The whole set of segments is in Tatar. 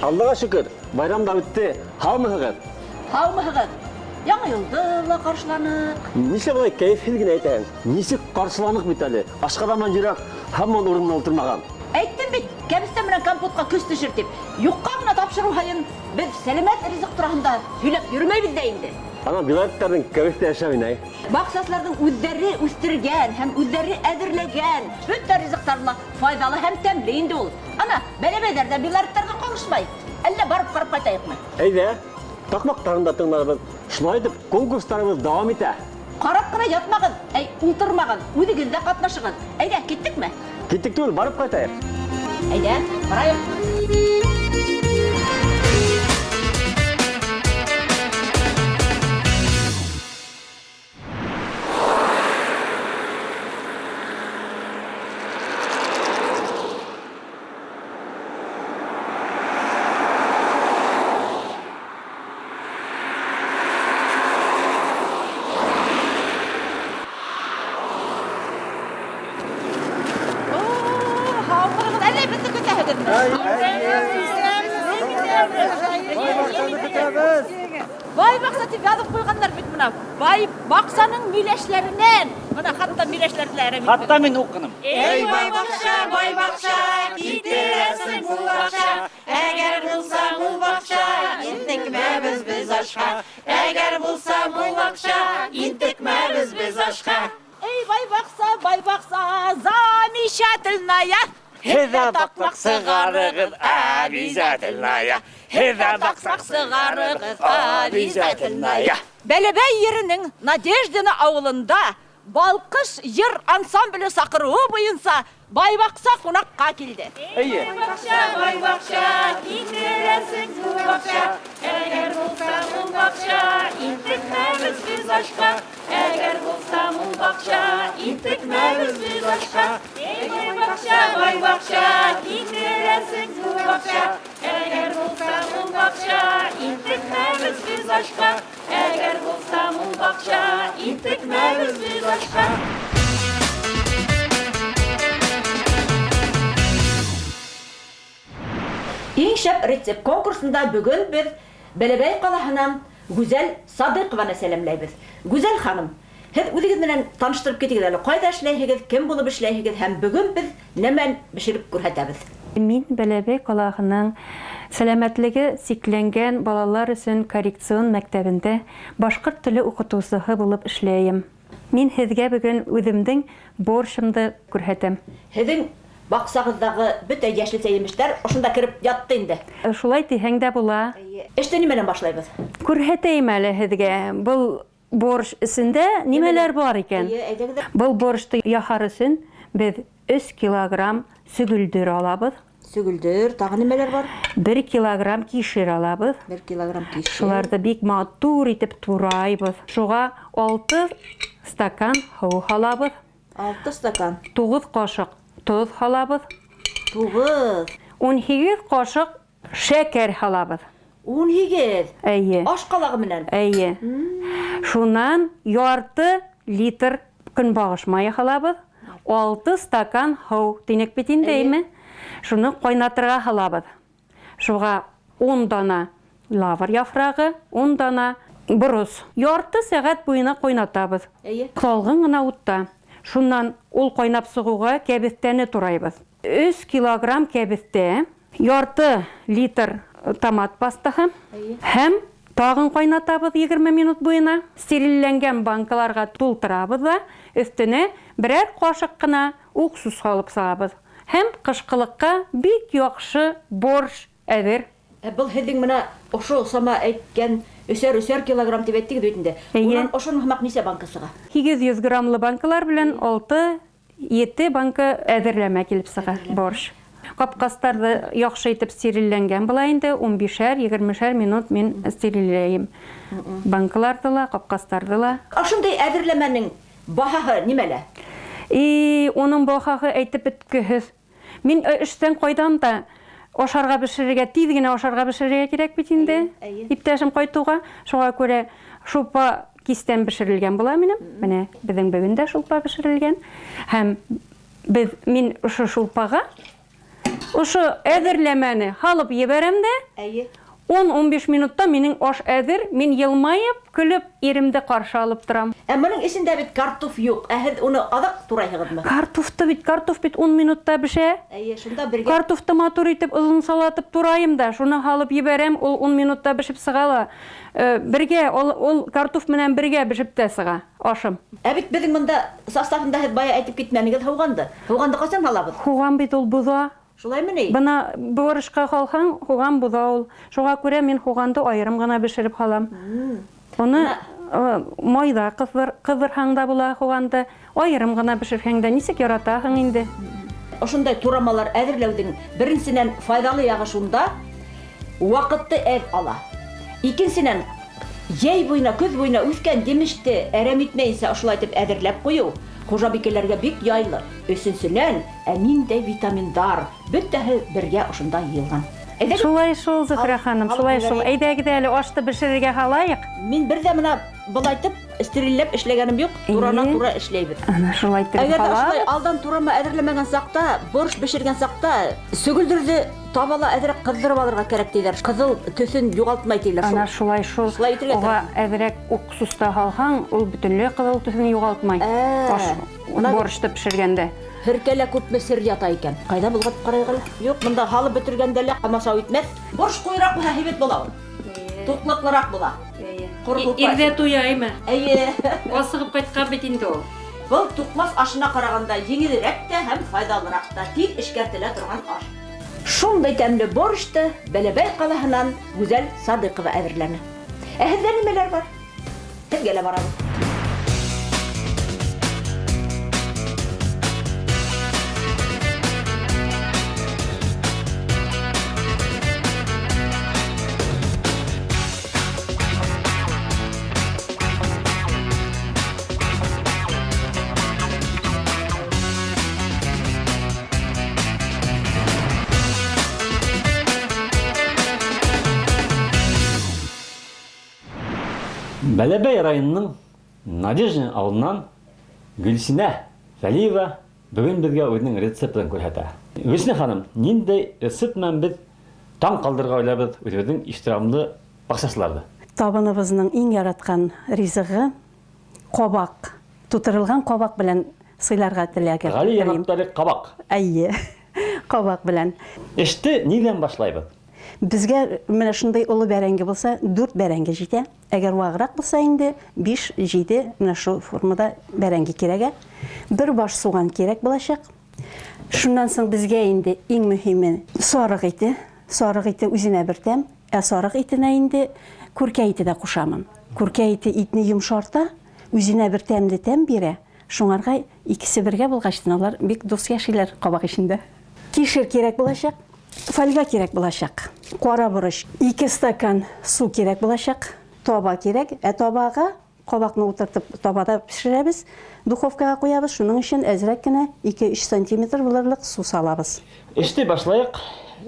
Аллаға шүкір, байрам да өтті. Хаумығығыз? Хаумығығыз. Яңа йылды ла қаршыланық. Нишле бұлай кәйфелген әйтәң? Нисек қаршыланық бит әле? Ашқараман жүрек хамман орнына отырмаған. Әйттім бит, кәбістен менен компотқа күз түшіртіп. Юққа ғына тапшыру хайын біз сәлемет ризық тұрағында сөйлеп жүрмейбіз де енді. Ана билеттардың кәбісте яшәмин әй. Бақсаслардың үздері үстірген, һәм үздері әзірлеген, бүтті ризықтарына файдалы һәм тәмле инде ул. Ана, бәлебәдәрдә билеттарға қауышмай. Әллә барып қарып қайтайықмы? Әйдә, тақмақтарында тыңларбыз. Шулай итеп конкурстарыбыз дәвам итә. Қарап қына ятмағын, ултырмағын, үдігіз дә қатнашығын. Әйдә, кеттік ме? Кеттік түгел, барып қайтайық. Әйдә, барайық. Бай бақса тип ядып қойғандар бит мына. Бай бақсаның милешлерінен. Мына хатта милешлерлері. Хатта мен оқыным. Ей бай бақша, кетересің бұл бақша. Әгер болса бұл бақша, интекмәбіз біз ашқа. Әгер болса бұл бақша, интекмәбіз біз ашқа. Ей бай бақса, замечательная. Хеда бақсақ сығарығыз обязательная. Хеда бақсақ сығарығыз обязательная. Бәлебәй ерінің Надеждина ауылында балқыш ер ансамблі сақыруы бойынса байбақса қонаққа келді. Әйе. Байбақша, кетересің бұл бақша. Әгер болса бұл бақша, интекмәбіз біз ашқа. Әгер болса бұл бақша, интекмәбіз біз ашқа. Байбақша, кетересің бұл бақша. Әгер болса бұл бақша, интекмәбіз біз ашқа. Әгер болса бұл бақша, интекмәбіз біз ашқа. Ең шәп рецепт конкурсында бүгін біз Бәлебәй қаласынан Гүзәл Садықованы сәлемләйбіз. Гүзәл ханым, һез үзегез менән таныштырып кетегез әле. Кайда эшләйһегез, кем булып эшләйһегез һәм бүгін біз нәмән бешереп күрһәтәбез. Мин Бәләбәй қаласының сәламәтлеге сикләнгән балалар өчен коррекцион мәктәбендә башкорт теле укытучысы булып эшләйем. Мин һезгә бүген үземнең борчымды күрһәтәм. Һезнең бақсағыздағы бүт яшел сәйемештәр ошында кіріп ятты инде. Шулай дисәң дә була. Эште нимәдән башлайбыз? Күрһәтәйм әле һезгә. Бұл борч исендә нимәләр бар икән? Бұл борчты яхар өчен без 3 килограмм сүгелдер алабыз. Сүгелдер, тагы нимәләр бар? 1 килограмм кишер алабыз. 1 килограмм кишер. Шуларда бик матур итеп турайбыз. Шуга 6 стакан һау халабыз. 6 стакан. 9 кашык туз халабыз. 9. 18 кашык шәкәр халабыз. 18. Әйе. Ашкалагы менән. Әйе. Шуннан ярты литр көнбагыш мае халабыз. 6 стакан һау тинек бит индеме? Шуны кайнатырга халабыз. Шуга 10 дана лавр яфрагы, 10 дана бурус. Ярты сәгать буена кайнатабыз. Әйе. Калган гына утта. Шуннан ул кайнап сыгуга кәбестәне турайбыз. 3 килограмм кәбестә, ярты литр томат пастаһы һәм тагын кайнатабыз 20 минут буена. Стерильләнгән банкаларга тултырабыз да өстенә берәр кашык кына уксус салып сабыз. Һәм кышкылыкка бик яхшы борщ әзер. Бұл һезнең менә ошо сама әйткән өсәр килограмм дип әйттегез бит инде. Унан ошоның һәммәк нисә банкасыга? 800 граммлы банкалар белән 6-7 банка әзерләмә килеп сыга борщ. Капкастарды яхшы итеп стерильләнгән була инде 15-20 минут мин стерильләйм. Банкаларды ла, капкастарды ла. Ашындай әзерләмәнең баһаһы нимәлә? Оның баһаһы әйтеп беткеһез. Мин эштән кайдан да ашарга бешерергә, тиз генә ашарга бешерергә кирәк бит инде. Иптәшем кайтуга, шуңа күрә шупа кистән бешерелгән була минем. Менә безнең бүген дә шулпа бешерелгән. Һәм мин ошо шулпага Ошо әзерләмәне халып ебәрәм дә, Әйе. 10-15 минутта минең аш әзер, мин елмайып, көлеп, иремде каршы алып торам. Ә моның эчендә бит картоф юк. Ә һез уны адак турайһығыҙмы? Картоф бит 10 минутта бешә. Әйе, шунда бергә. Картофты матур итеп озын салатып турайым да, шуны халып ебәрәм, ул 10 минутта бешеп сыга ла. Бергә ул картоф менән бергә бешеп тә сыга ашым. Ә бит безнең монда составында һез бая әйтеп китмәнегез һауганды. Һауганды касан һалабыз? Хуган бит ул буза. Шулаймы ни? Бына борышка калсаң, хуган буза ул. Шуңа күрә мин хуганды айрым гына бешереп халам. Уны майда кыздырһаң да була хуганды, айрым гына бешерһәң дә нисек яратаһың инде. Ошондай турамалар әзерләүдең беренчедән файдалы ягы шунда, вакытты әз ала. Икенчедән, яй буена, көз буена үскән демеште әрәм итмәенсә ошолай итеп әзерләп кую, хужабикәләргә бик яйлы. Өченчедән, миндә витаминдар, бөтәһе бергә ошонда йыелган. Шулай шул, Зөһрә ханым, шулай шул. Әйдәгез әле ашты бешерергә халайык. Мин бердә менә булайтып стерилләп эшләгәнем юк, турана-тура эшләйбез. Ана шулай итеп Әгәр халай. шулай алдан турама әзерләмәгән сакта, борщ бешергән сакта, сөгөлдөрдө табала әзрәк кыздырып алырга кирәк диләр. Кызыл төсен югалтмай диләр. Ана шулай шул. Шулай итергә Ога әзрәк уксуста халһаң, ул бөтенләй кызыл төсен югалтмай. Борщты пешергәндә. Һәркәлә күпме сер ята икән. Кайда булган карайгыл? Юк, монда халып бетергәндә лә хамаса үтмәс. Борщ куйрак була, һәйбәт була ул. Туклыклырак була. Ирдә туяймы? Әйе. Асыгып кайткан бит инде ул. Бұл туклас ашына караганда еңелрәк тә һәм файдалырак та, тик эшкәртелә торган аш. Шундай тәмле борщты Бәләбәй калаһынан Гүзәл Садыйкова әзерләне. Ә һездә нимәләр бар? Һезгә лә барабыз. Бәләбәй районының Надежда ауылынан Гөлсинә Вәлиева бүгін бізге өзінің рецептін көрсәтә. Гөлсинә ханым, ниндәй рецепт менән без таң калдырга уйлабыз үзебезнең ихтирамлы бакчасыларда? Табыныбызның иң яраткан ризыгы кабак. Тутырылган кабак белән сыйларга теләгән. Гали янаптары кабак. Әйе, кабак белән. Эште нидән башлайбыз? Безгә менә шундай улы бәрәңге булса, 4 бәрәңге җитә. Әгәр ваграк булса инде 5-7 менә шул формада бәрәңге кирәк. Бер баш суган кирәк булачак. Шуннан соң безгә инде иң мөһиме сарык ите. Сарык ите үзенә бер тәм, сарык итенә инде күркә ите дә кушамын. Күркә ите итне йомшарта, үзенә бер тәмле тәм бирә. Шуңарга икесе бергә булгачтан алар бик дус яшиләр кабак ишендә. Кишер кирәк булачак. Фольга кирәк булачак. Кара борыч 2 стакан су кирәк булачак. Таба кирәк. Табага кабакны утыртып табада пешерәбез. Духовкага куябыз. Шуның өчен әзрәк кенә 2-3 см булырлык су салабыз. Эште башлайык.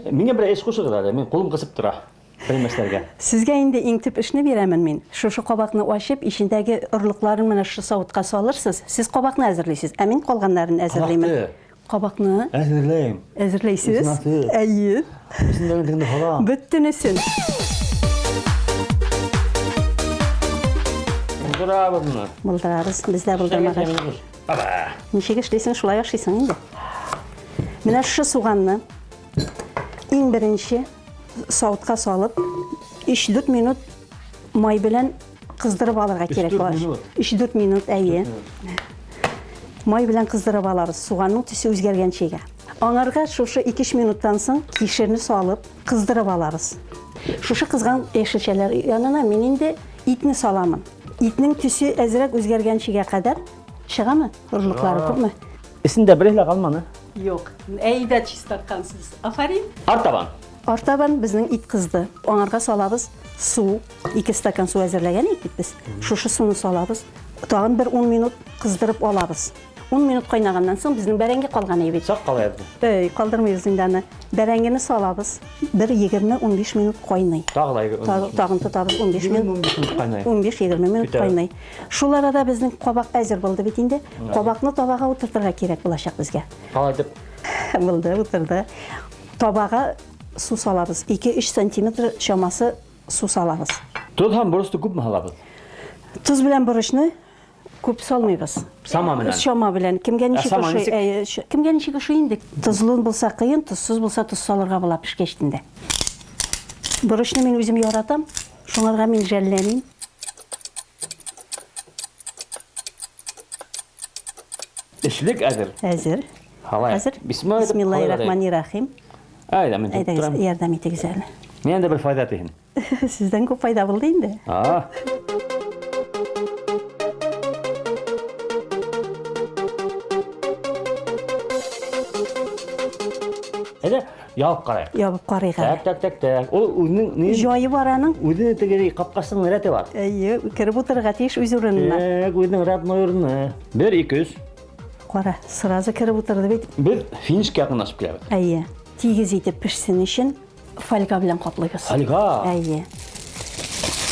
Миңа бер эш кушыгыз әле. Мен кулым кысып тора. Белмәсләргә. Сезгә инде иң төп эшне бирәмен мин. Шушы кабакны ачып, ичендәге орлыкларын менә шу савытка салырсыз. Сез кабакны әзерлисез, ә мин калганнарын әзерләймен. Кабакны әзерләйм. Әзерләйсез? Әйе. Үзеңдәгенә һала. Бөтенесен. Булдырабызмы? Булдырабыз, бездә булдырмагыз. Баба. Ничек эшлисең, шулай эшлисең инде. Менә шу суганны иң беренче савытка салып, 3-4 минут май белән кыздырып алырга кирәк була. 3-4 минут, әйе. Май белән кыздырып алабыз, суганның төсе үзгәргәнчегә. Аңарга шушы 2 минуттан соң кишерне салып, кыздырып алабыз. Шушы кызган яшелчәләр янына мин инде итне саламын. Итнең төсе әзрәк үзгәргәнчегә кадәр чыгамы? Орлыклары күпме? Исендә бер элә калманы. Юк. Әйдә чистарткансыз. Афарин. Артабан. Артабан безнең ит кызды. Аңарга салабыз су, 2 стакан су әзерләгән икән без. Шушы суны салабыз. Тагын бер 10 минут кыздырып алабыз. 10 минут кайнаганнан соң безнең бәрәңге калган иде бит. Сак калайды. Калдырмыйбыз инде аны. Бәрәңгене салабыз. Бер 20-15 минут кайный. Тагын тотабыз 15 минут. 15-20 минут кайный. Шул арада безнең кабак әзер булды бит инде. Кабакны табага утыртырга кирәк булачак безгә. Калай дип. Булды, утырды. Табаға су салабыз. 2-3 сантиметр шамасы су салабыз. Туз һәм бурысты күпме һалабыз? Туз белән борычны күп салмыйбыз. Сама белән. Шама белән. Кемгә ничек сама ошый? Кемгә ничек ошый инде? Тузлы булса кыен, тузсыз булса туз салырга була пешкәчтендә. Борычны мин үзем яратам. Шуңарга мин жәлләним. Эшлек әзер. Әзер. Халай. Әзер. Бисмиллаһир- Бисмиллаһир-рахманир-рахим. Әйдә, мен Әйдәгез, турам. ярдәм итегез әле. Мен дә бер файда тиһен. Сездән күп файда булды инде. Әйдә, ялып карайык. Ябып карыйк әле. Так. Ул үзенең ни? Җайы бар аның. Үзенең теге капкасының рәте бар. Әйе, кереп утырырга тиеш үз урынына. Үзенең родной урыны. 1-200. Кара, сразу кереп утырды бит. Без финишка якынлашып киләбез. Әйе. Тигез итеп пешсен өчен фольга белән каплыйбыз. Фольга? Әйе.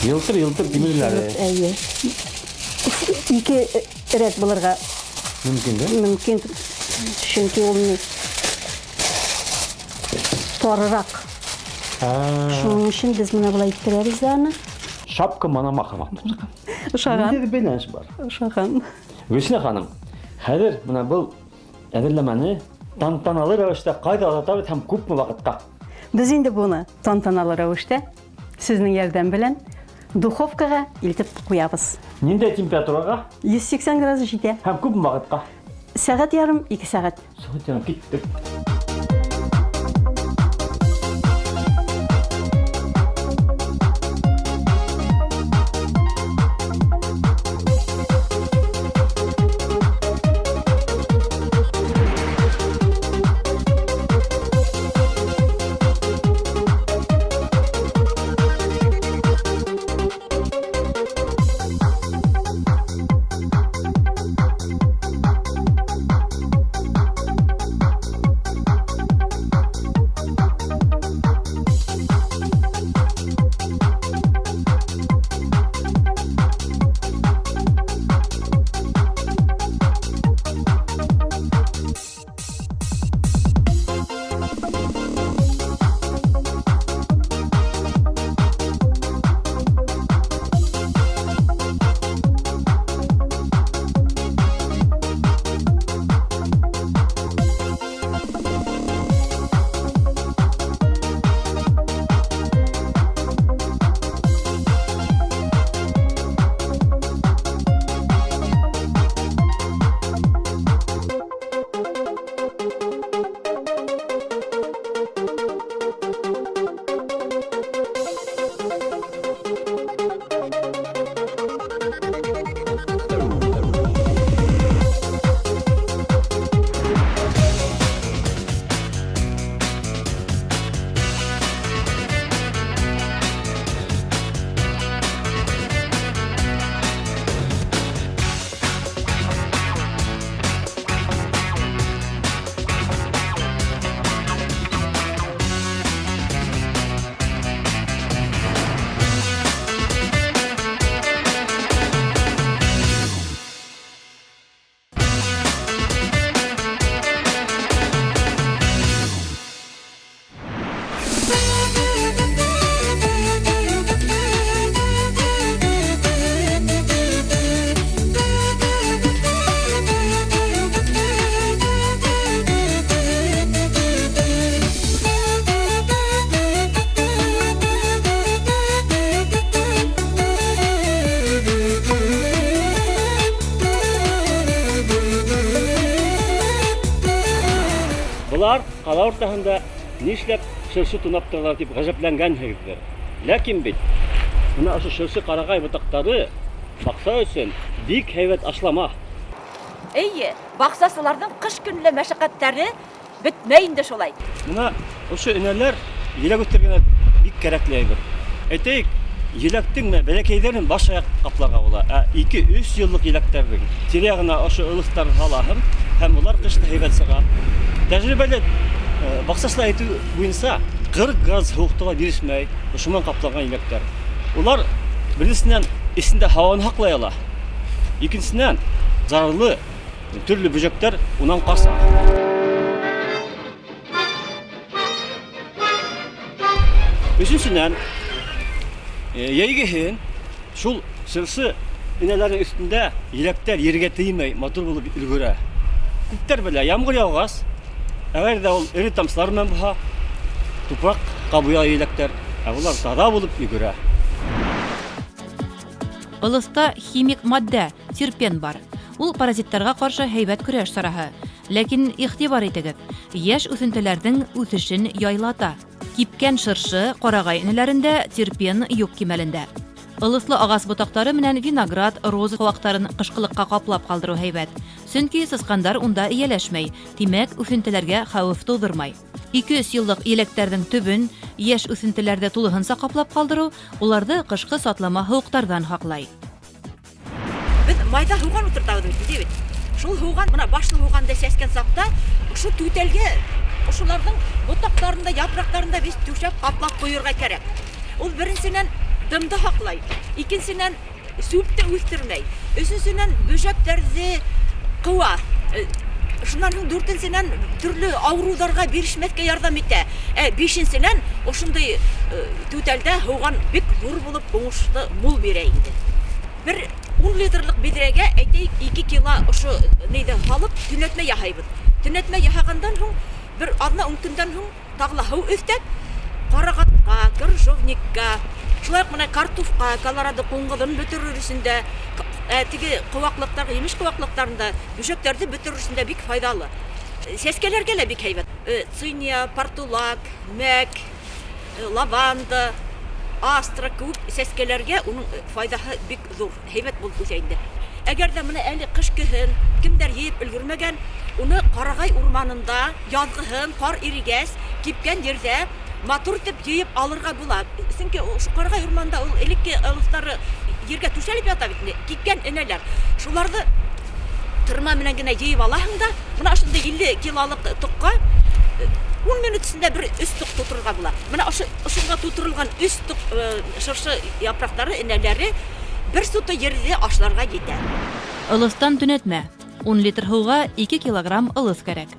Йылтыр тимерләре. Әйе. Ике рәт булырга Мөмкин дә? мөмкин. Чөнки ул ни тарырак. Шуның өчен без менә булай иттерәбез дә аны. Шапка мана махамак. Ошаган. Нидер беләш бар. Ошаган. Гөлсинә ханым, хәзер менә бу әзерләмәне тантаналы рәвештә кайда озатабыз һәм күпме вакытка? Без инде буны тантаналы рәвештә сезнең ярдәм белән духовкага илтеп куябыз. Нинди температурага 180 градус җитә. һәм күпме вакытка? Сәгать ярым, 2 сәгать. Сәгать киттек. Булар кала уртаһында нишләп шыршы тунап торалар дип гаҗәпләнгәнһегездер. Ләкин бит менә ошо шыршы карагай ботактары бакса өчен бик һәйбәт ашлама. Әйе, баксасыларның кыш көнле мәшәкатьләре бетмәй инде шулай. Менә ошо энәләр еләк үстергәндә бик кирәкле әйбер. Әйтәйек, еләктең бәләкәйләрен баш аяк капларга була. 2-3 еллык еләктәрнең тирәгенә ошо ылыктар һалаһым һәм улар кышта һәйбәт сыга. Тәҗрибәле баксаслар әйтү буенча 40 градус һуыктыга бирешмәй, ошоман капланган еләктәр. Улар беренчесеннән исендә һаваны һаклай ала. Икенчесеннән зарарлы төрле бөҗәктәр унан каса. Üçüncüden yeğihin şul sırsı inelerin üstünde yelekler yerge değmey motor bulup ülgüre. Küpler bile yağmur yağgaz. Eğer de ol eri tamslarından buha toprak kabuya yelekler. Bunlar tada bulup ülgüre. Ылыста химик матдә, терпен бар. Ул паразиттарга каршы һәйбәт көрәш сараһы. Ләкин игътибар итегез, яшь үсентеләрнең үсешен яйлата. Кипкән шыршы, карагай инәләрендә терпен юк кимәлендә. Ылыслы агас ботактары менән виноград, роза куакларын кышкылыкка каплап калдыру һәйбәт. Сөнки сыскандар унда ияләшмәй, тимәк үсентеләргә хәвеф тудырмай. 200 еллык еләктәрнең төбен яшь үсентеләрдә тулыһынса каплап калдыру уларны кышкы сатлама һуктардан хаклай. Без майда һуган утыртабыз бит. Шул һуган, мына башлы һуганда сәскән сакта, шу түтәлгә, ошуларның ботактарында, япрактарында без түшәп каплап куярга кирәк. Ул беренчедән дымды хаклай, икенчедән сүпте үстермәй, өченчедән бөҗәктәрне кыва. Шуннан дүртенчедән төрле авыруларга бирешмәскә ярдәм итә. Бишенчедән ошондай түтәлдә һуган бик зур булып уңышлы мул бирә инде. Бер 10 литрлык бидрәгә әйтәйек 2 кило ошо нидә халык төнәтмә яһайбыз. Төнәтмә яһагандан соң бер адна 10 көндән соң тагла һыу өстәп карагатка, крыжовникка, шулай менә картуфка, колорадо куңгылын бөтерүрсендә, теге куаклыктарга, имеш куаклыктарында бөҗәкләрне бөтерүрсендә бик файдалы. Сәскәләргә лә бик һәйбәт. Циния, портулак, мәк, лаванда, астра күп сәскәләргә уның файдаһы бик зур, һәйбәт булып үсә инде. Әгәр дә менә әле кыш көһен кемдер йыеп өлгермәгән, уны карагай урманында язгыһын кар иригәс, кипкән җирдә матур итеп йыеп алырга була. Чөнки шу карагай урманда ул элекке ылыслары җиргә түшәлеп ята бит, кипкән энәләр. Шуларны тырма менән генә йыеп алаһың да, менә шунда 50 килолык тукка 10 минут эчендә бер өс тук тутырырга була. Менә ошонда тутырылган өс тук шыршы япрактары, энәләре бер суты йөрде ашларга җитә. Ылыстан төнәтмә. 10 литр һыуга 2 килограмм ылыс кәрәк.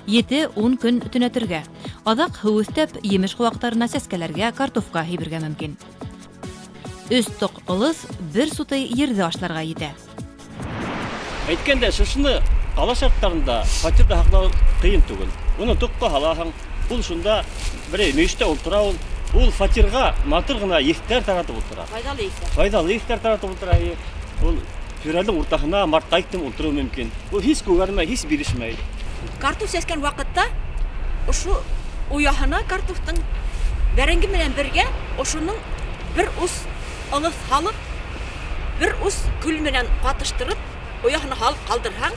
7-10 көн төнәтергә. Адак һыу өстәп, емеш куактарына сәскәләргә, картофка һибергә мөмкин. Өс тук ылыс бер суты йөрде ашларга җитә. Әйткәндә, шушыны кала шартларында фатирда хаклау кыен түгел. Уны тукка халаһың, ул шунда бер мөштә утыра ул фатирга матур гына ефтәр таратып утыра. Файдалы исә. Файдалы ефтәр таратып утыра. Ул фирәлнең уртаһына марткайтым утыру мөмкин. Ул һич күгәрмәй, һич бирешмәй. Картуф сәскән вакытта ошу уяһына картуфтың бәрәңге менән бергә ошуның бер ус ылыс халык, бер ус күл менән катыштырып, уяһына халык калдырһаң,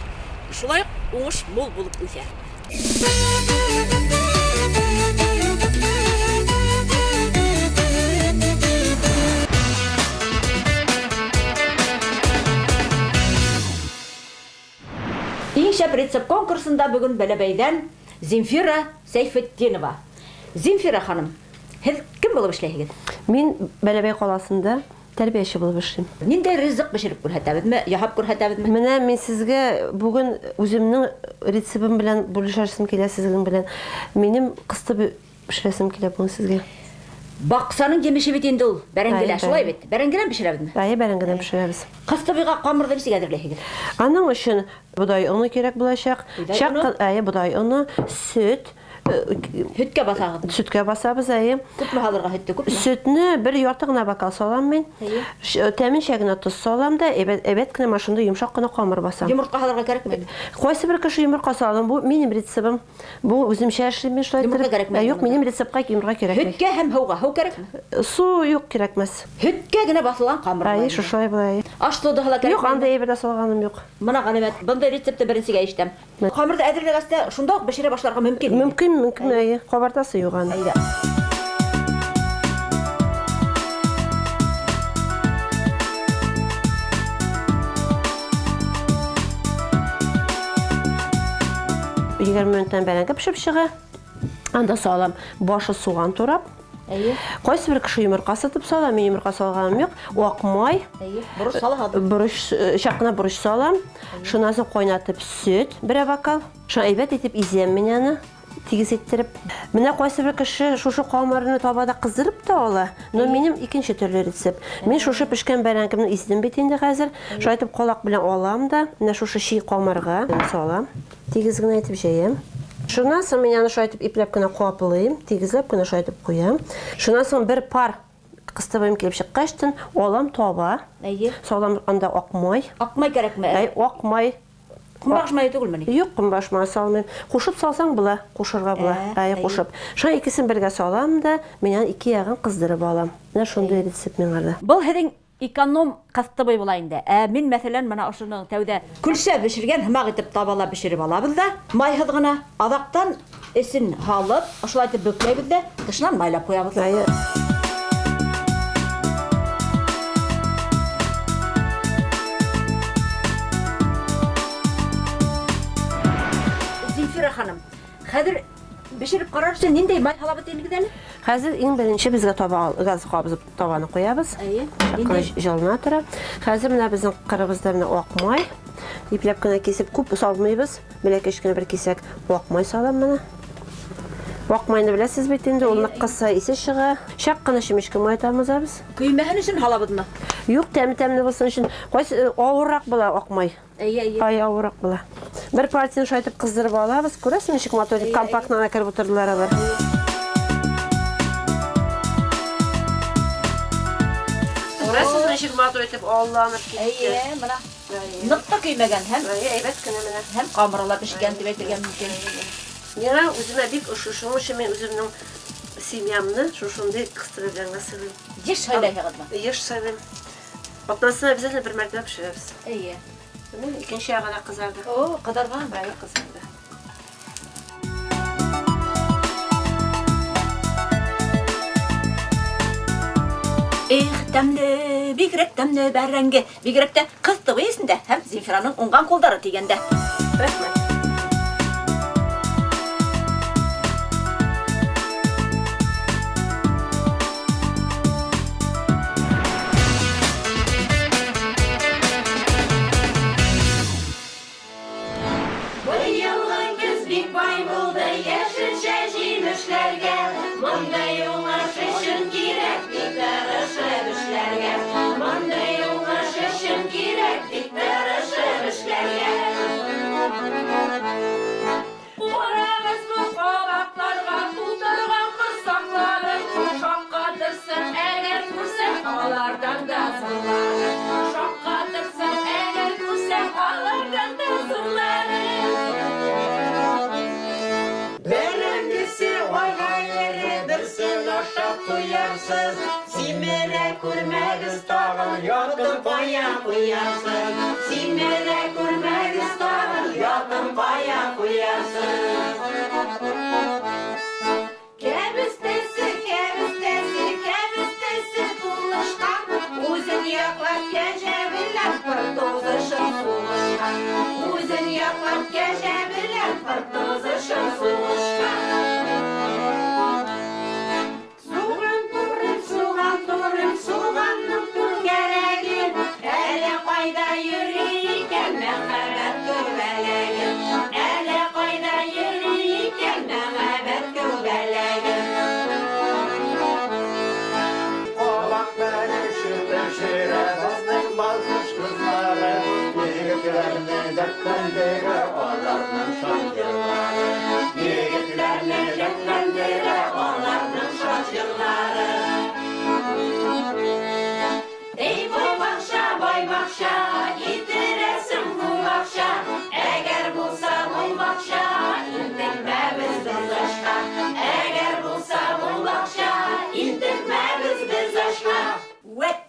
шулай уңыш мул булып үсә. Иң шәп рецепт конкурсында бүген Бәләбәйдән Земфира Сәйфетдинова. Земфира ханым, һез кем булып эшләйсегез? Мин Бәләбәй каласында тәрбияче булып эшлим. Ниндәй ризык бешереп күрһәтәбезме, яһап күрһәтәбезме? Менә мин сезгә бүген үземнең рецептым белән бүлешәсем килә сезнең белән. Минем кыстып пешерәсем килә бүген сезгә. Баксаның җимеше бит инде ул. Бәрәңгеләр, Ай, шулай бит. Бәрәңгеләр бешерәбезме? Әйе, бәрәңгедән пешерәбез. Кыстыбыга камырды ничек әзерләйсегез? Аның өчен бодай уны кирәк булачак. Бодай уны? Әйе, бодай уны, сөт, Һөткә басагыз. сөткә басабыз, әйе. Күпме халырга һөтте, күпме? Сөтне бер ярты гына бокал салам мин. Әйе. Тәмин шәгенә туз салам да, әбәт кенә машинада йомшак кына камыр басам. Йомырка халырга кирәкме? Кайсы бер кеше йомырка салам, бу минем рецептым. Бу үземчә эшлим мин шулай Йомырка итеп. кирәкме? Юк, минем рецептка йомырка кирәкми. Һөткә һәм һауга, һау кирәкме? Су юк кирәкмәс. Һөткә генә басылган камыр. Әйе, шулай булай. Аш сода һала Юк, кирәкме? андай әйбер дә салганым юк. Мына ганимәт, бундай рецептты беренчегә ишетәм. Камырды әзерләгәстә шунда ук бешерә башларга мөмкин. Мөмкин, әйе. Кабартасы юк аны. Әйдә. Егерме минуттан бәрәңге пешеп чыга. Анда салам башы суган турап. Әйе. Кайсы бер кеше йомырка сатып сала, мин йомырка салганым юк. Ак май, Әйе. Бурыш салыгыз. борыш, чакына борыш салам. Шуннан соң кайнатып сөт, бер бокал. Шуны әйбәт итеп изәм мин аны. тигез иттереп. Менә кайсы бер кеше шушы камырны табада кыздырып та ала, но минем икенче төрле рецепт. Мин шушы пешкән бәрәңгемне издем бит инде хәзер. Шайтып калак белән алам да, менә шушы ши камырга салам. Тигез генә итеп җәям. Шуннан соң мин аны шайтып ипләп кенә каплыйм, тигезләп кенә шайтып куям. Шуннан соң бер пар кыстыбым килеп чыккачтын, алам таба. Салам анда акмай. Акмай кирәкме? Акмай. Кумбаш май түгелме? Юк, кумбаш май салмыйм. Кушып салсаң була, кушырга була. Кушып. Шуны икесен бергә салам да, мен ике ягын кыздырып алам. Менә шундый рецепт миңарда. Был һеҙҙең эконом кастыбый була инде. Мин мәсәлән менә ошоның тәүдә күлсә бешергән һымак итеп табала бешереп алабыз да, майһыҙ гына аҙаҡтан эсен һалып, ошолай итеп бөкләйбез дә, тышынан майлап ҡуябыҙ. Зинфира ханым, хәҙер бешереп ҡарар өсөн ниндәй май һалабыҙ инегеҙ әле? Хәзер иң беренче безгә газ кабызып табаны куябыз. Җылына тора. Хәзер менә безнең кырыбызда менә ак май. Ипләп кенә кисеп күп салмыйбыз. Бәләкәч кенә бер кисәк ак май салам менә. Ак майны беләсез бит инде, ул ныҡҡаса исе чыга. Шәк кенә шимешкә май тамызабыз. Көймәһен өсөн һалабыҙмы? Юк, тәмле булсын өчен. Кайсы авыррак була ак май. Авыррак була. Бер партияны шайтып кыздырып алабыз. Күрәсең, ничек мотор компактна кереп утырдылар алар. Күрәсең, ничек мотор итеп алланып китте. Менә ныҡ та көймәгән һәм әйбәт кенә менә. Һәм камыралап пешкән дип әйтергә мөмкин. Миңа үземә бик шуның өчен мен үземнең семьямны шушындай кыстырып белән сыйлыйм. Еш һайлайһығыҙмы? Еш сыйлыйм. Атнасына обязательно бер мәртәбә пешерәбез. Менә икенче ягы да кызарды. О, кыдарган. Бәле кызарды. Тәмле, бигерәк тәмле бәрәңге. Бигерәк тә кыстыбы есендә һәм Зинфираның уңған ҡулдары тигәндә. Рәхмәт. Быйылғы көз бик бай булды яшелчә җимешләргә. Мондай уңыш өчен кирәк бик тырышып эшләргә. Мондай уңыш өчен кирәк бик тырышып эшләргә. Урамыз бу кабакларга тутырган кырсаклары. Шаккатырсын әгәр күрсәң алардан да зурлары. Шаккатырсын әгәр күрсәң алардан да зурлары. Бәрәңгесе айгайыры берсен ашап туярсыз. Симерә күрмәгез тагын ятын пая куярсыз. Симерә күрмәгез тагын ятын пая куярсыз. Кәбестәсе, кәбестәсе, кәбестәсе тулышкан. Үзен яклап кәҗә белән пыртузышын сулышкан. Үзен яклап кәҗә белән пыртузышын сулышкан. Суганның түр кәрәген, әле кайда йөри икән мәхәббәт күбәләген. Әле кайда йөри икән мәхәббәт күбәләген. Калак бәрәшерә безнең балкыш кызлары. Егетләрне дәртләндерә аларның шат җырлары. Егетләрне дәртләндерә аларның шат җырлары. Ey бай-бакча, итерәсең бу бакча. Әгәр булса бу бакча, интекмәбез без ашка. Әгәр булса бу бакча, интекмәбез без ашка. Вәт!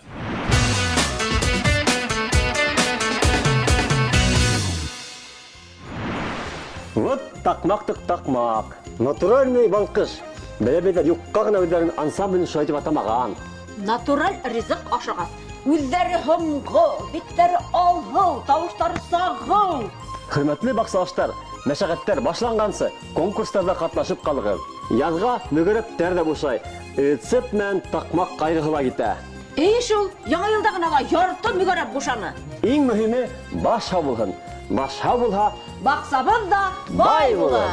Вот такмактык такмак. Натуральный балкыш. Бәләбәйләр юкка гына үҙҙәрен ансамблен шайтып атамаған. Натураль ризык ашағас. Үҙҙәре һомғо, биттәре алһыу, тауыштары сағыу. Хөрмәтле баҡсалаштар, мәшәҡәттәр башланғансы конкурстарҙа ҡатнашып ҡалығыҙ. Яҙға мөгөрәптәр ҙә бушай. Рецепт менән таҡмаҡ ҡайғыһы ла китә. Эй шул, яңа елда гына ла ярты мөгәрәп бушаны. Иң мөһиме баша булһын. Баша булһа, Баксабыз да бай булыр.